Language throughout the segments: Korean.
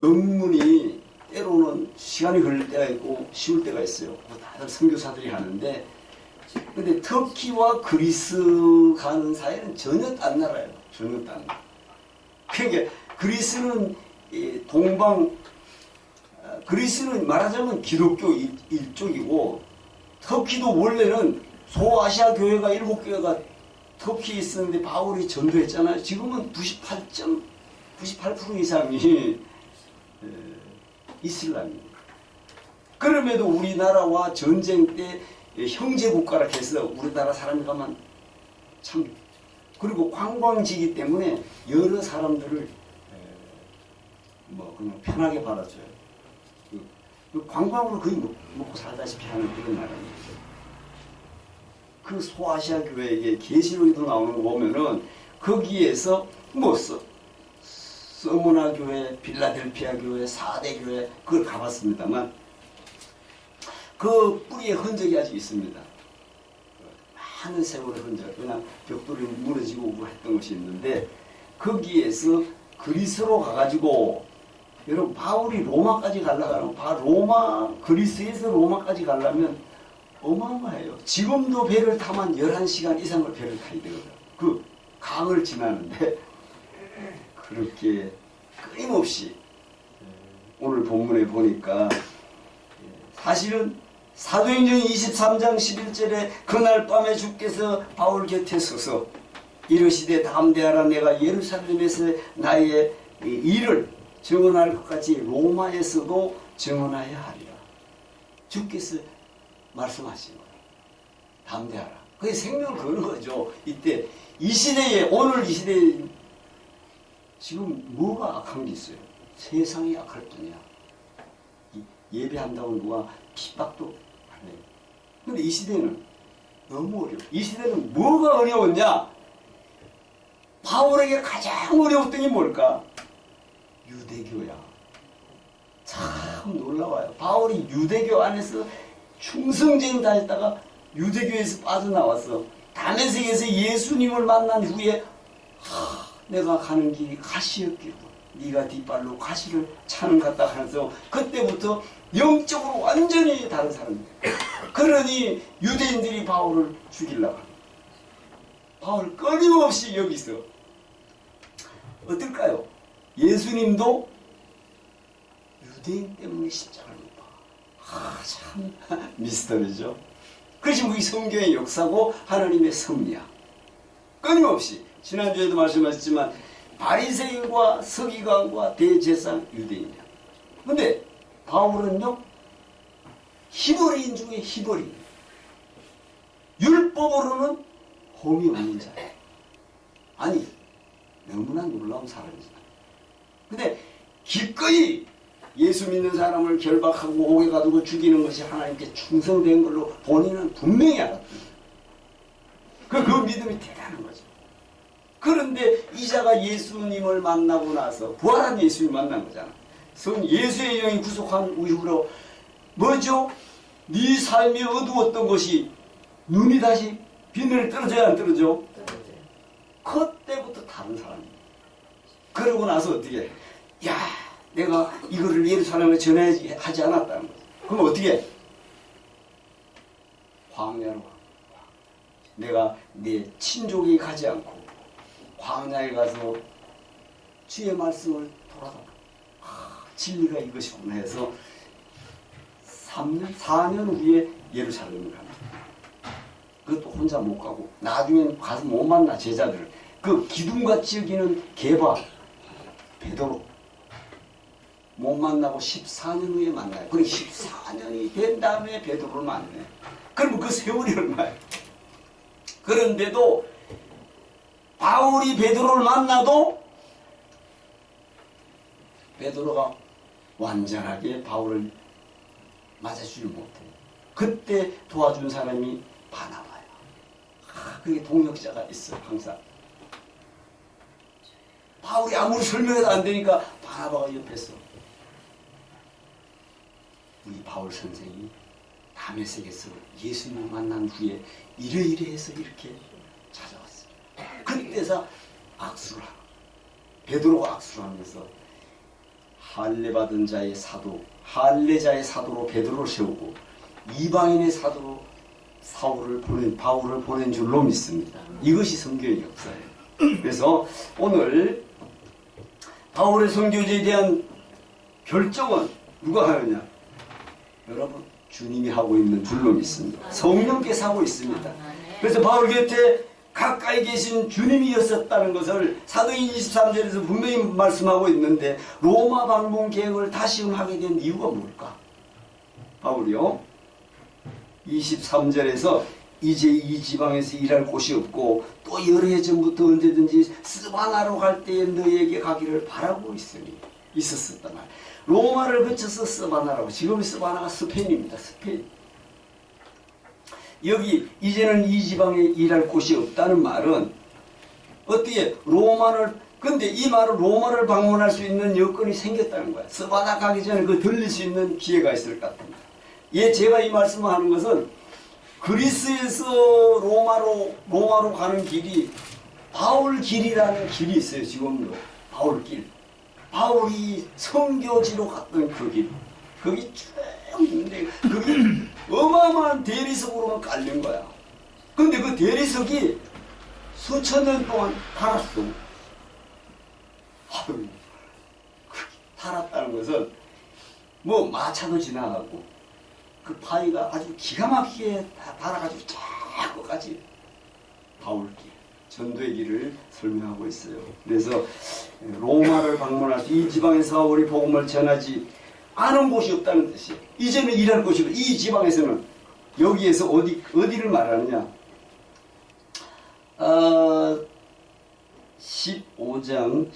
논문이 때로는 시간이 걸릴 때가 있고 쉬울 때가 있어요. 다들 선교사들이 하는데, 근데 터키와 그리스 가는 사이는 전혀 딴 나라예요. 전혀 딴 나라. 그러니까 그리스는 그리스는 말하자면 기독교 일족이고, 터키도 원래는 소아시아 교회가 7교회가 터키에 있었는데 바울이 전도했잖아요. 지금은 98% 이상이 이슬람입니다. 그럼에도 우리나라와 전쟁 때 형제 국가라 해서 우리나라 사람이 가면 참, 그리고 관광지이기 때문에 여러 사람들을 그냥 편하게 받아줘요. 관광으로 거의 먹고 살다시피 하는 그런 나라입니다. 그 소아시아 교회에게 계시록에도 나오는 거 보면은 거기에서 서머나 교회, 빌라델피아 교회, 사대 교회 그걸 가봤습니다만 그 뿌리의 흔적이 아직 있습니다. 많은 세월의 흔적, 그냥 벽돌이 무너지고 했던 것이 있는데 거기에서 그리스로 가가지고 여러분 바울이 로마까지 가려면 그리스에서 로마까지 가려면 어마어마해요. 지금도 배를 타면 11시간 이상을 배를 타야 되거든요. 그 강을 지나는데 그렇게 끊임없이 오늘 본문에 보니까 사실은 사도행전 23장 11절에 그날 밤에 주께서 바울 곁에 서서 이르시되 담대하라 내가 예루살렘에서 나의 일을 증언할 것 같이 로마에서도 증언하여야 하리라. 주께서 말씀하신 거예요. 담대하라. 그게 생명을 거는 거죠. 이때 이 시대에 오늘 이 시대에 지금 뭐가 악한 게 있어요? 세상이 악할 뿐이야. 예배한다고 누가 핍박도 안 해요. 근데 이 시대는 너무 어려워. 이 시대는 뭐가 어려웠냐? 바울에게 가장 어려웠던 게 뭘까? 유대교야. 참 놀라워요. 바울이 유대교 안에서 충성쟁이 다녔다가 유대교에서 빠져나와서 다메섹에서 예수님을 만난 후에 내가 가는 길이 가시였기로 네가 뒷발로 가시를 차는 것 같다 하면서 그때부터 영적으로 완전히 다른 사람입니다. 그러니 유대인들이 바울을 죽이려고 합니다. 바울 끊임없이 여기서 어떨까요? 예수님도 유대인 때문에 십자가를 못 봐. 참 미스터리죠. 그것이 우리 성경의 역사고 하나님의 섭리야. 끊임없이 지난주에도 말씀하셨지만 바리새인과 서기관과 대제사장 유대인이야. 근데 바울은요 히브리인 중에 히브리인, 율법으로는 홈이 없는 자예요. 아니 너무나 놀라운 사람이잖아요. 근데 기꺼이 예수 믿는 사람을 결박하고 옥에 가두고 죽이는 것이 하나님께 충성된 걸로 본인은 분명히 알았거든요. 그 믿음이 대단한 거죠. 그런데 이자가 예수님을 만나고 나서 부활한 예수님을 만난 거잖아. 예수의 영이 구속한 이후로 뭐죠? 네 삶이 어두웠던 것이 눈이 다시 비늘 떨어져야 안 떨어져? 그때부터 다른 사람이에요. 그러고 나서 어떻게 해? 야, 내가 이거를 예루살렘에 전해야지 하지 않았다는 거죠. 그럼 어떻게 해? 광야로 가. 내가 내 친족이 가지 않고 광야에 가서 주의 말씀을 돌아가. 진리가 이것이구나 해서 4년 후에 예루살렘을 갑니다. 그것도 혼자 못 가고 나중엔 가서 못 만나 제자들을. 그 기둥같이 여기는 게바 베드로 못 만나고 14년 후에 만나요. 그리고 14년이 된 다음에 베드로를 만나요. 그러면 그 세월이 얼마예요? 그런데도 바울이 베드로를 만나도 베드로가 완전하게 바울을 맞아주지 못해요. 그때 도와준 사람이 바나바야. 그게 동역자가 있어 항상. 바울이 아무리 설명해도 안 되니까 바나바가 옆에서 우리 바울 선생이 다메섹에서 예수님을 만난 후에 이래이래해서 이렇게 찾아왔어요. 그때서 악수를 하고 베드로가 악수를 하면서 할례 받은 자의 사도, 할례자의 사도로 베드로를 세우고 이방인의 사도로 바울을 보낸 줄로 믿습니다. 이것이 성경의 역사예요. 그래서 오늘 바울의 선교제에 대한 결정은 누가 하느냐? 여러분, 주님이 하고 있는 줄로 믿습니다. 성령께서 하고 있습니다. 그래서 바울 곁에 가까이 계신 주님이었었다는 것을 사도행 23절에서 분명히 말씀하고 있는데, 로마 방문 계획을 다시금 하게 된 이유가 뭘까? 바울이요, 23절에서 이제 이 지방에서 일할 곳이 없고 또 여러 해 전부터 언제든지 스바나로 갈 때에 너희에게 가기를 바라고 있었단 말이에요. 로마를 거쳐서 스바나라고. 지금 스바나가 스페인입니다. 스페인. 여기 이제는 이 지방에 일할 곳이 없다는 말은 어떻게 근데 이 말은 로마를 방문할 수 있는 여건이 생겼다는 거야. 스바나 가기 전에 들릴 수 있는 기회가 있을 것 같습니다. 제가 이 말씀을 하는 것은 그리스에서 로마로 가는 길이 바울 길이라는 길이 있어요. 지금도 바울 길. 바울이 선교지로 갔던 그 길. 거기 쭉 있는데 거기 어마어마한 대리석으로만 깔린 거야. 근데 그 대리석이 수천 년 동안 달았어. 달았다는 것은 뭐 마차도 지나가고 그 바위가 아주 기가 막히게 달아가지고 저거까지 바울길, 전도의 길을 설명하고 있어요. 그래서 로마를 방문할 수, 이 지방에서 바울이 복음을 전하지 않은 곳이 없다는 뜻이에요. 이제는 일할 곳이 없어요. 이 지방에서는 여기에서 어디를 말하느냐? 15장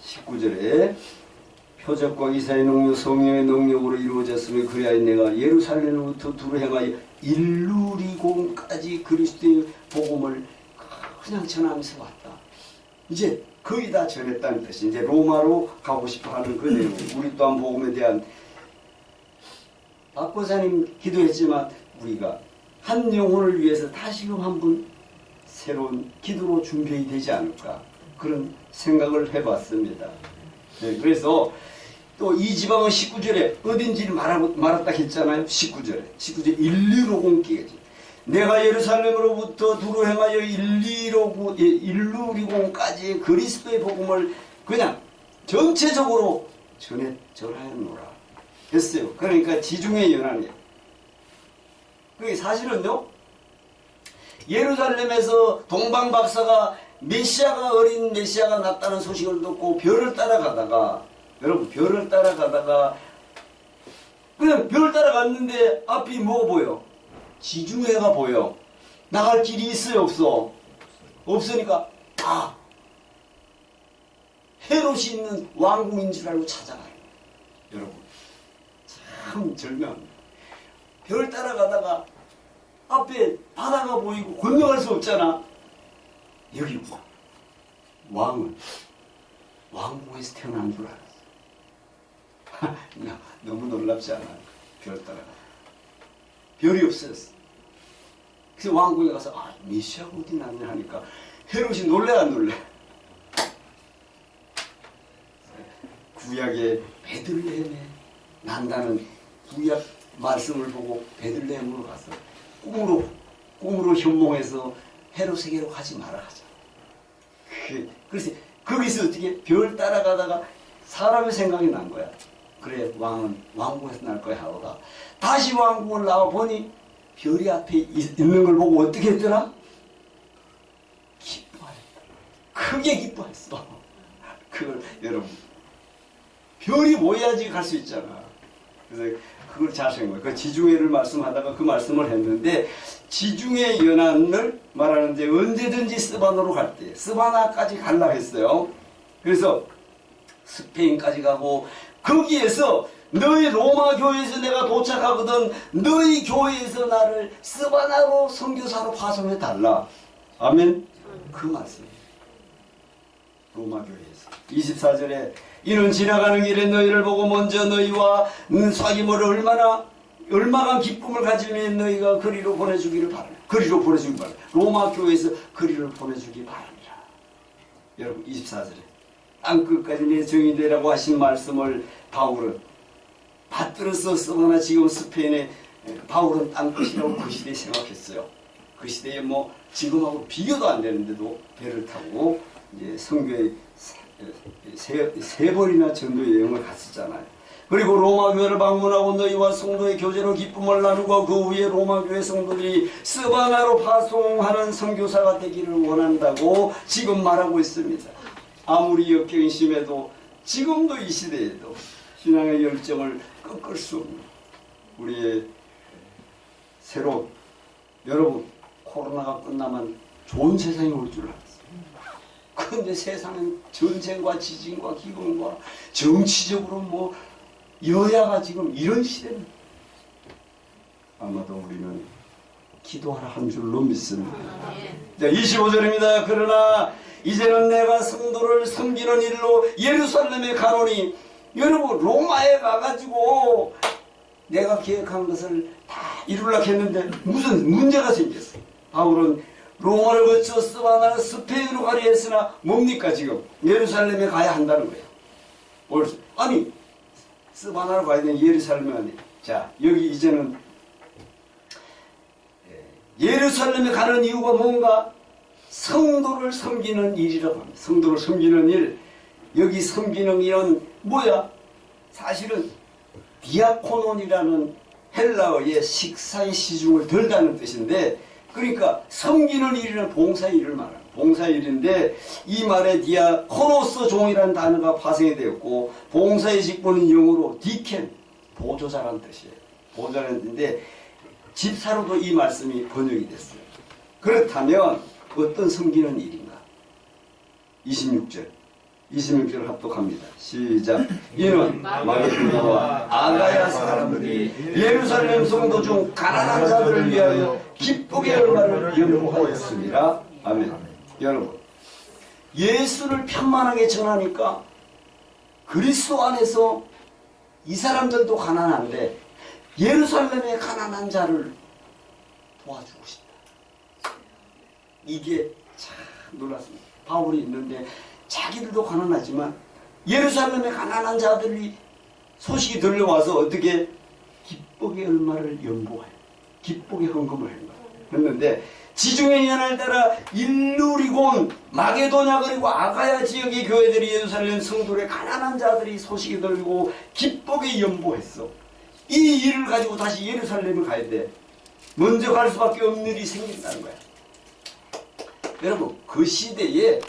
19절에 표적과 기사의 능력, 성령의 능력으로 이루어졌으며 그리하여 내가 예루살렘으로부터 두루 행하여 일루리곤까지 그리스도의 복음을 그냥 전하면서 왔다. 이제 거의 다 전했다는 뜻이, 이제 로마로 가고 싶어하는 그 내용. 우리 또한 복음에 대한 박 권사님 기도했지만 우리가 한 영혼을 위해서 다시금 한번 새로운 기도로 준비해야 되지 않을까, 그런 생각을 해봤습니다. 네, 그래서 또 이 지방은 19절에 어딘지를 말했다 했잖아요. 19절에 일루리곤까지 내가 예루살렘으로부터 두루 행하여 일루리곤까지 그리스도의 복음을 그냥 전체적으로 전하였노라 했어요. 그러니까 지중해 연안이에요. 그게 사실은요, 예루살렘에서 동방박사가 어린 메시아가 났다는 소식을 듣고 별을 따라가다가, 여러분, 별을 따라가다가 그냥 별을 따라갔는데 앞이 뭐가 보여? 지중해가 보여. 나갈 길이 있어요, 없어? 없으니까 헤롯이 있는 왕궁인 줄 알고 찾아가요. 여러분, 참 절묘합니다. 별 따라가다가 앞에 바다가 보이고 건너갈 수 없잖아. 여기 왕은 왕궁에서 태어난 줄 알았어. 너무 놀랍지 않아요? 별 따라가. 별이 없었어. 그래서 왕궁에 가서 메시아가 어디 났냐 하니까 헤롯이 놀래 안 놀래? 구약의 베들레헴에 난다는 구약 말씀을 보고 베들레헴으로 가서 꿈으로 현몽해서 헤롯에게로 가지 마라 하자. 그래서 거기서 어떻게 별 따라가다가 사람의 생각이 난 거야. 그래, 왕은 왕궁에서 날 거야 하고가 다시 왕궁을 나와 보니 별이 앞에 있는 걸 보고 어떻게 했더라? 기뻐했다. 크게 기뻐했어. 그걸 여러분, 별이 보여야지 갈 수 있잖아. 그래서 그걸 자세한 거예요. 그 지중해를 말씀하다가 그 말씀을 했는데, 지중해 연안을 말하는데 언제든지 스바나로 갈 때, 스바나까지 가려고 했어요. 그래서 스페인까지 가고, 거기에서 너희 로마 교회에서 내가 도착하거든 너희 교회에서 나를 스바나로 선교사로 파송해 달라. 아멘. 그 말씀이에요. 로마 교회에서 24절에 이는 지나가는 길에 너희를 보고 먼저 너희와 사귐을 얼마나 기쁨을 가지며 너희가 그리로 보내주기를 바랍니다. 그리로 보내주기 바랍니다. 로마 교회에서 그리로 보내주기 바랍니다. 여러분, 24절에 땅끝까지 내 정이 되라고 하신 말씀을 바울은 받들어서 쓰거나 지금 스페인에 바울은 땅끝이라고 그 시대에 생각했어요. 그 시대에 뭐 지금하고 비교도 안 되는데도 배를 타고 이제 선교에 세 번이나 전도 여행을 갔었잖아요. 그리고 로마 교회를 방문하고 너희와 성도의 교제로 기쁨을 나누고 그 후에 로마 교회 성도들이 스바나로 파송하는 선교사가 되기를 원한다고 지금 말하고 있습니다. 아무리 역경이 심해도 지금도 이 시대에도 신앙의 열정을 꺾을 수 없는 우리의 새로 여러분 코로나가 끝나면 좋은 세상이 올 줄 알았어요. 그런데 세상은 전쟁과 지진과 기근과 정치적으로 뭐 여야가 지금 이런 시대입니다. 아마도 우리는 기도하라 한 줄로 믿습니다. 자, 25절입니다. 그러나 이제는 내가 성도를 섬기는 일로 예루살렘에 가노니 여러분 로마에 가가지고 내가 계획한 것을 다 이루려고 했는데 무슨 문제가 생겼어요. 바울은 로마를 거쳐 스바나 스페인으로 가려 했으나 뭡니까 지금 예루살렘에 가야 한다는 거예요. 벌써 아니 스바나로 가야 되는 예루살렘이 아니. 자 여기 이제는 예루살렘에 가는 이유가 뭔가 성도를 섬기는 일이라고 합니다. 성도를 섬기는 일. 여기 섬기는 일은 뭐야? 사실은 디아코논이라는 헬라어의 식사의 시중을 덜다는 뜻인데 그러니까 섬기는 일이라는 봉사의 일을 말합니다. 봉사의 일인데 이 말에 디아코노스 종이라는 단어가 파생이 되었고 봉사의 직분은 영어로 디켄, 보조자라는 뜻이에요. 보조자라는 뜻인데 집사로도 이 말씀이 번역이 됐어요. 그렇다면 어떤 섬기는 일인가? 26절 합독합니다. 시작. 이는 마게도냐와 아가야 사람들이 예루살렘 성도 중 가난한 자들을 위하여 기쁘게 얼마를 연구하였습니다. 아멘. 여러분 예수를 편만하게 전하니까 그리스도 안에서 이 사람들도 가난한데 예루살렘의 가난한 자를 도와주고 싶다. 이게 참 놀랐습니다. 바울이 있는데 자기들도 가난하지만 예루살렘의 가난한 자들이 소식이 들려와서 어떻게 기쁘게 얼마를 연보해 기쁘게 헌금을 했는데 지중해 연을 따라 일루리곤 마게도냐 그리고 아가야 지역의 교회들이 예루살렘 성도의 가난한 자들이 소식이 들리고 기쁘게 연보했어. 이 일을 가지고 다시 예루살렘에 가야 돼. 먼저 갈 수밖에 없는 일이 생긴다는 거야. 여러분 그 시대에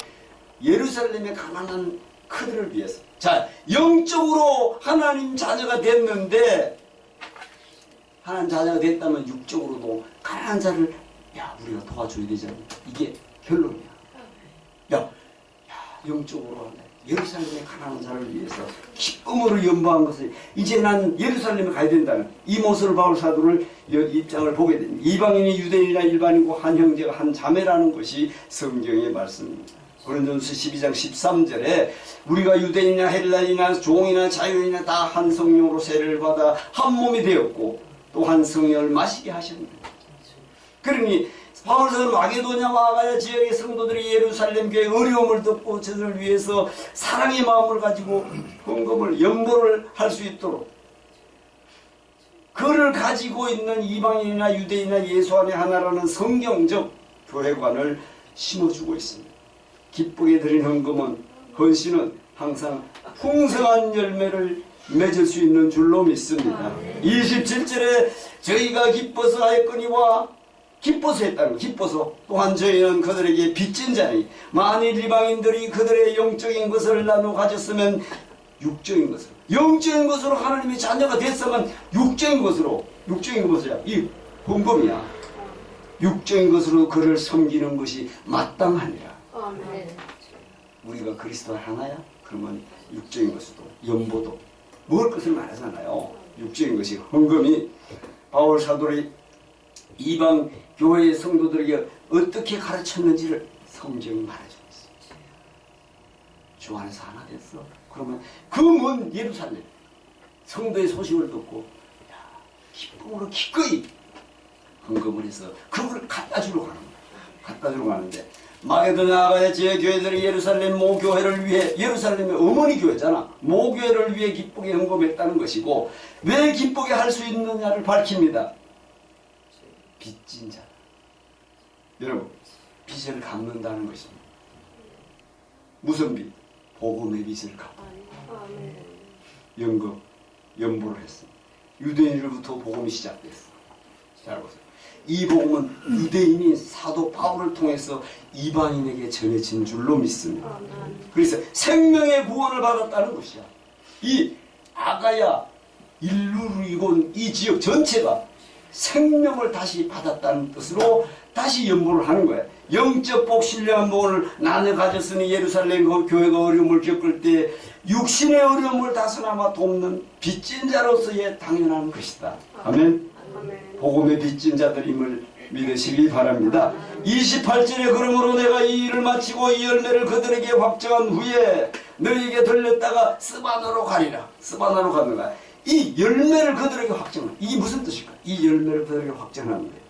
예루살렘의 가난한 그들을 위해서 자 영적으로 하나님 자녀가 됐는데 하나님 자녀가 됐다면 육적으로도 가난한 자를 야 우리가 도와줘야 되잖아. 이게 결론이야. 야 영적으로 예루살렘의 가난한 자를 위해서 기쁨으로 연보한 것을 이제 난 예루살렘에 가야 된다는 이 모습을 바울 사도를 입장을 보게 됩니다. 이방인이 유대인이나 일반이고 한 형제가 한 자매라는 것이 성경의 말씀입니다. 고린도전서 12장 13절에 우리가 유대인이나 헬라인이나 종이나 자유인이나 다 한 성령으로 세례를 받아 한 몸이 되었고 또 한 성령을 마시게 하셨습니다. 그러니 바울은 마게도냐와 아가야 지역의 성도들이 예루살렘 교회의 어려움을 듣고 저들을 위해서 사랑의 마음을 가지고 헌금을 연보를 할 수 있도록 그를 가지고 있는 이방인이나 유대인이나 예수 안에 하나라는 성경적 교회관을 심어주고 있습니다. 기쁘게 드린 헌금은 헌신은 항상 풍성한 열매를 맺을 수 있는 줄로 믿습니다. 27절에 저희가 기뻐서 하였거니와 기뻐서 했다는 거. 기뻐서 또한 저희는 그들에게 빚진 자니 만일 이방인들이 그들의 영적인 것을 나누어 가졌으면 육적인 것으로 영적인 것으로 하나님의 자녀가 됐으면 육적인 것으로 이 헌금이야. 육적인 것으로 그를 섬기는 것이 마땅하니라. 우리가 그리스도 하나야? 그러면 육적인 것도 연보도 먹을 것을 말하잖아요. 육적인 것이 헌금이 바울 사도의 이방 교회의 성도들에게 어떻게 가르쳤는지를 성경이 말해주고 있습니다. 주 안에서 하나 됐어. 그러면 그 먼 예루살렘 성도의 소식을 듣고 기쁨으로 기꺼이 헌금을 해서 그걸 갖다 주러 가는 거예요. 갖다 주러 가는데 마게도냐 아가야 지혜 교회들이 예루살렘 모교회를 위해, 예루살렘의 어머니 교회잖아, 모교회를 위해 기쁘게 헌금했다는 것이고, 왜 기쁘게 할 수 있느냐를 밝힙니다. 빚진 자. 여러분, 빚을 갚는다는 것입니다. 무슨 빚? 복음의 빚을 갚아. 연금, 연보를 했습니다. 유대인으로부터 복음이 시작됐어. 잘 보세요. 이 복음은 유대인이 사도 바울을 통해서 이방인에게 전해진 줄로 믿습니다. 그래서 생명의 구원을 받았다는 것이야. 이 아가야, 일루리곤 이 지역 전체가 생명을 다시 받았다는 뜻으로 다시 연보를 하는 거야. 영적 복, 신령한 복을 나눠 가졌으니 예루살렘 교회가 어려움을 겪을 때 육신의 어려움을 다소나마 돕는 빚진 자로서의 당연한 것이다. 아멘. 복음의 빚진 자들임을 믿으시기 바랍니다. 28절에 그러므로 내가 이 일을 마치고 이 열매를 그들에게 확정한 후에 너희에게 들렸다가 스바나로 가리라. 스바나로 가는 거야. 이 열매를 그들에게 확정한, 이게 무슨 뜻일까? 이 열매를 그들에게 확정하는 거예요.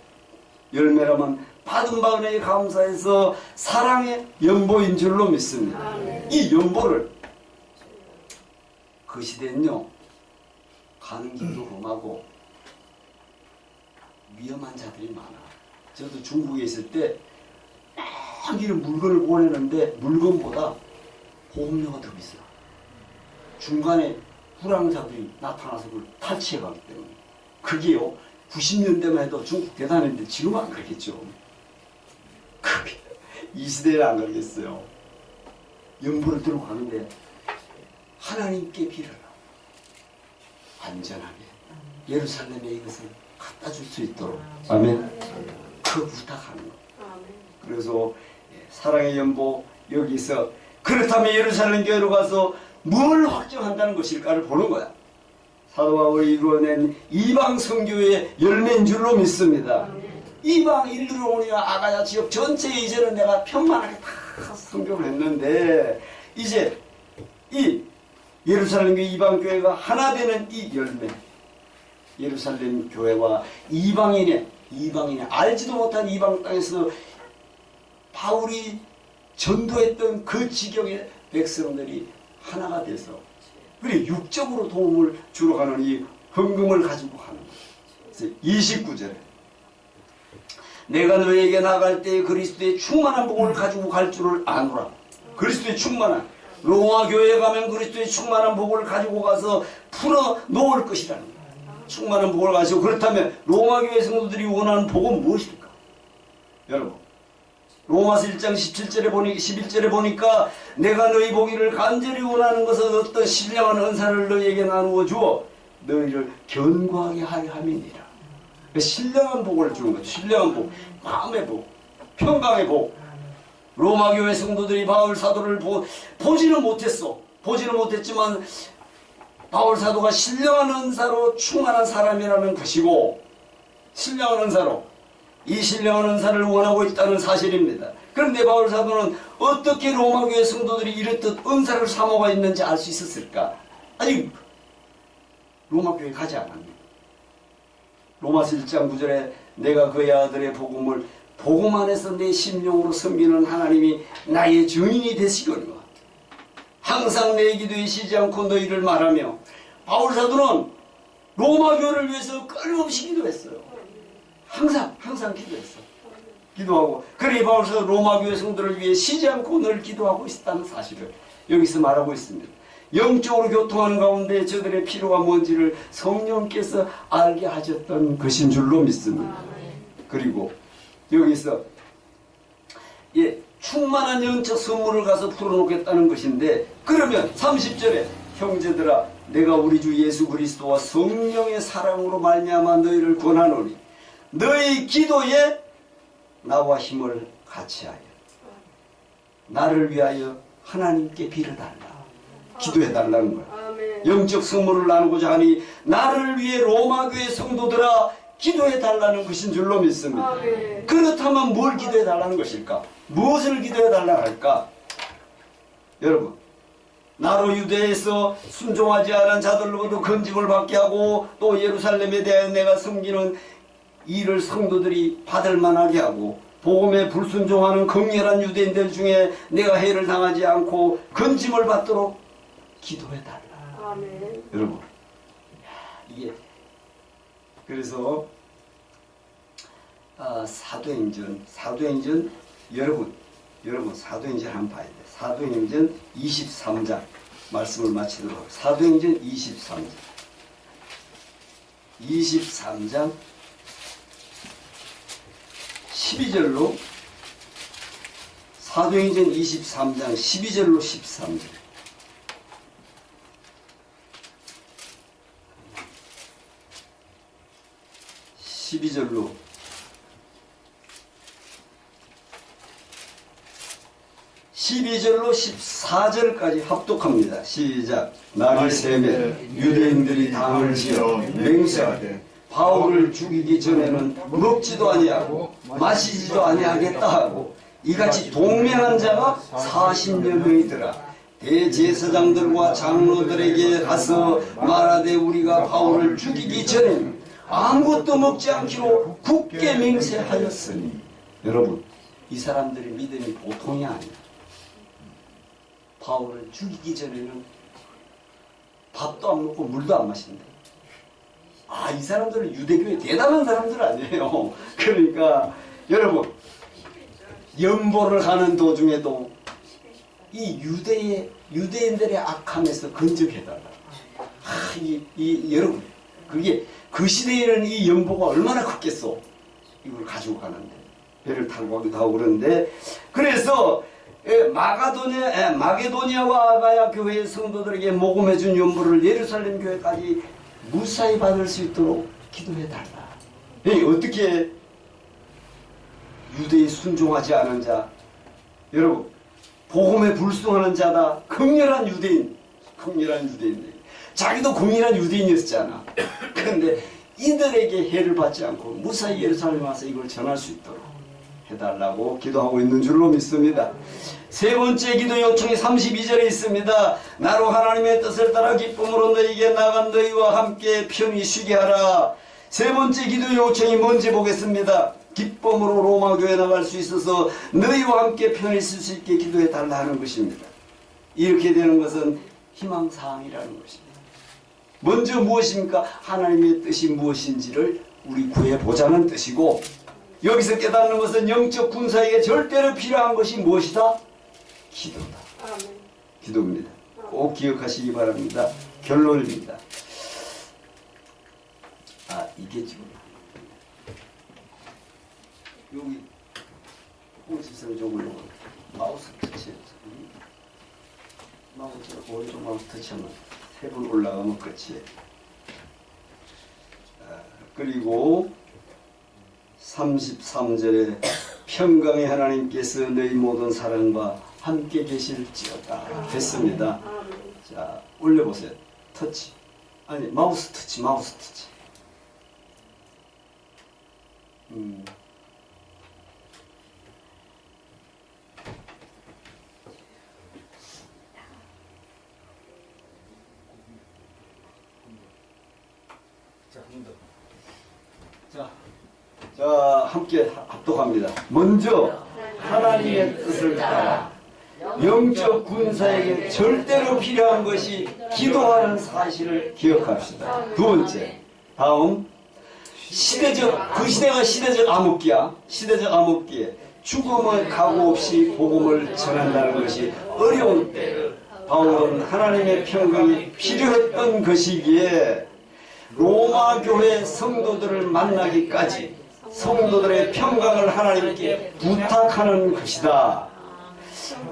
열매라면 받은 바 은혜에 감사해서 사랑의 연보인 줄로 믿습니다. 이 연보를 그 시대는요, 가는 길도 험하고 위험한 자들이 많아. 저도 중국에 있을 때 막 이런 물건을 보내는데 물건보다 보험료가 더 비싸. 중간에 불황자들이 나타나서 그걸 탈취해가기 때문에. 그게요, 90년대만 해도 중국 대단했는데 지금은 안 그러겠죠. 그게 이 시대에 안 그러겠어요. 연보를 들고 가는데 하나님께 빌어라. 안전하게 예루살렘에 이것을 갖다 줄 수 있도록. 아멘. 그 부탁하는 거. 그래서 사랑의 연보, 여기서 그렇다면 예루살렘 교회로 가서 뭘 확정한다는 것일까를 보는 거야. 사도 바울이 이루어낸 이방 선교의 열매인 줄로 믿습니다. 이방 일루로니아 아가야 지역 전체에 이제는 내가 편만하게 다 선교를 했는데, 이제 이 예루살렘 교회 이방 교회가 하나 되는 이 열매, 예루살렘 교회와 이방인의 알지도 못한 이방 땅에서 바울이 전도했던 그 지경의 백성들이 하나가 돼서, 그래 육적으로 도움을 주러 가는 이 헌금을 가지고 가는 거예요. 29절에 내가 너에게 나갈 때 그리스도의 충만한 복을 가지고 갈 줄을 아노라. 그리스도의 충만한, 로마 교회에 가면 그리스도의 충만한 복을 가지고 가서 풀어 놓을 것이라는 거예요. 충만한 복을 가지고. 그렇다면 로마 교회 성도들이 원하는 복은 무엇일까? 여러분, 로마서 1장 11절에 보니까 내가 너희 보기를 간절히 원하는 것은 어떤 신령한 은사를 너희에게 나누어 주어 너희를 견고하게 하려 함이니라. 신령한 복을 주는 거죠. 신령한 복, 마음의 복, 평강의 복. 로마 교회 성도들이 바울 사도를 보지는 못했어. 보지는 못했지만 바울 사도가 신령한 은사로 충만한 사람이라는 것이고, 신령한 은사로, 이 신령한 은사를 원하고 있다는 사실입니다. 그런데 바울 사도는 어떻게 로마 교회 성도들이 이렇듯 은사를 사모가 있는지 알 수 있었을까? 아니, 로마 교회 가지 않았네. 로마서 1장 9절에 내가 그의 아들의 복음을 복음 안에서 내 심령으로 섬기는 하나님이 나의 증인이 되시거니와 항상 내 기도에 쉬지 않고 너희를 말하며, 바울 사도는 로마 교회를 위해서 끊임없이 기도했어요. 항상 기도했어. 기도하고, 그래 바울 사도 로마 교회 성도를 위해 쉬지 않고 늘 기도하고 있었다는 사실을 여기서 말하고 있습니다. 영적으로 교통하는 가운데 저들의 필요가 뭔지를 성령께서 알게 하셨던 것인 줄로 믿습니다. 그리고 여기서 충만한 영적 선물을 가서 풀어놓겠다는 것인데, 그러면 30절에 형제들아 내가 우리 주 예수 그리스도와 성령의 사랑으로 말미암아 너희를 권하노니 너희 기도에 나와 힘을 같이하여 나를 위하여 하나님께 빌어달라. 기도해달라는 거야. 영적 선물을 나누고자 하니 나를 위해 로마교회 성도들아 기도해달라는 것인 줄로 믿습니다. 그렇다면 뭘 기도해달라는 것일까? 무엇을 기도해달라 할까? 여러분, 나로 유대에서 순종하지 않은 자들로부터 건짐을 받게 하고 또 예루살렘에 대하여 내가 섬기는 일을 성도들이 받을 만하게 하고 복음에 불순종하는 극렬한 유대인들 중에 내가 해를 당하지 않고 건짐을 받도록 기도해달라. 아멘. 여러분, 이게 그래서 사도행전 여러분 사도행전 한번 봐야 돼. 사도행전 23장 말씀을 마치도록 하고, 사도행전 23장 12절로, 사도행전 23장 12절로 13절. (12절로) 12절로 14절까지 합독합니다. 시작. 날이 새매 유대인들이 당을 지어 맹세하되 바울을 죽이기 전에는 먹지도 아니하고 마시지도 아니하겠다 하고, 이같이 동맹한 자가 40여 명이더라. 대제사장들과 장로들에게 가서 말하되 우리가 바울을 죽이기 전에는 아무것도 먹지 않기로 굳게 맹세하였으니. 여러분, 이 사람들의 믿음이 보통이 아니야. 바울을 죽이기 전에는 밥도 안 먹고 물도 안 마신다. 이 사람들은 유대교의 대단한 사람들 아니에요. 그러니까 여러분, 연보를 가는 도중에도 이 유대인들의 악함에서 건져해달라. 여러분, 그게 그 시대에는 이 연보가 얼마나 컸겠어. 이걸 가지고 가는데, 배를 타고 가기도 하고 그러는데, 그래서 마게도니아와 아가야 교회의 성도들에게 모금해준 연보를 예루살렘 교회까지 무사히 받을 수 있도록 기도해달라. 어떻게 유대에 순종하지 않은 자, 여러분, 복음에 불순하는 자다. 극렬한 유대인들, 자기도 극렬한 유대인이었잖아. 그런데 이들에게 해를 받지 않고 무사히 예루살렘에 와서 이걸 전할 수 있도록 해달라고 기도하고 있는 줄로 믿습니다. 세 번째 기도 요청이 32절에 있습니다. 나로 하나님의 뜻을 따라 기쁨으로 너희에게 나간 너희와 함께 편히 쉬게 하라. 세 번째 기도 요청이 뭔지 보겠습니다. 기쁨으로 로마 교회에 나갈 수 있어서 너희와 함께 편히 있을 수 있게 기도해 달라 하는 것입니다. 이렇게 되는 것은 희망사항이라는 것입니다. 먼저 무엇입니까? 하나님의 뜻이 무엇인지를 우리 구해보자는 뜻이고, 여기서 깨닫는 것은 영적 군사에게 절대로 필요한 것이 무엇이다? 기도다. 기도입니다. 꼭 기억하시기 바랍니다. 결론입니다. 이게 지금 여기 홍지선 쪽으로 마우스 터치해서, 오른쪽 마우스 터치하면 3번 올라가면 끝이에요. 그리고 33절에 평강의 하나님께서 너희 모든 사랑과 함께 계실지어다 됐습니다. 자, 올려보세요. 터치. 마우스 터치. 자, 함께 합독합니다. 먼저 하나님의 뜻을 따라 영적 군사에게 절대로 필요한 것이 기도하는 사실을 기억합시다. 두 번째, 다음 그 시대가 시대적 암흑기야. 시대적 암흑기에 죽음을 각오 없이 복음을 전한다는 것이 어려운 때 바울은 하나님의 평강이 필요했던 것이기에 로마 교회 성도들을 만나기까지 성도들의 평강을 하나님께 부탁하는 것이다.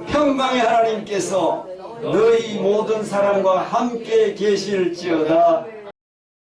평강의 하나님께서 너희 모든 사람과 함께 계실지어다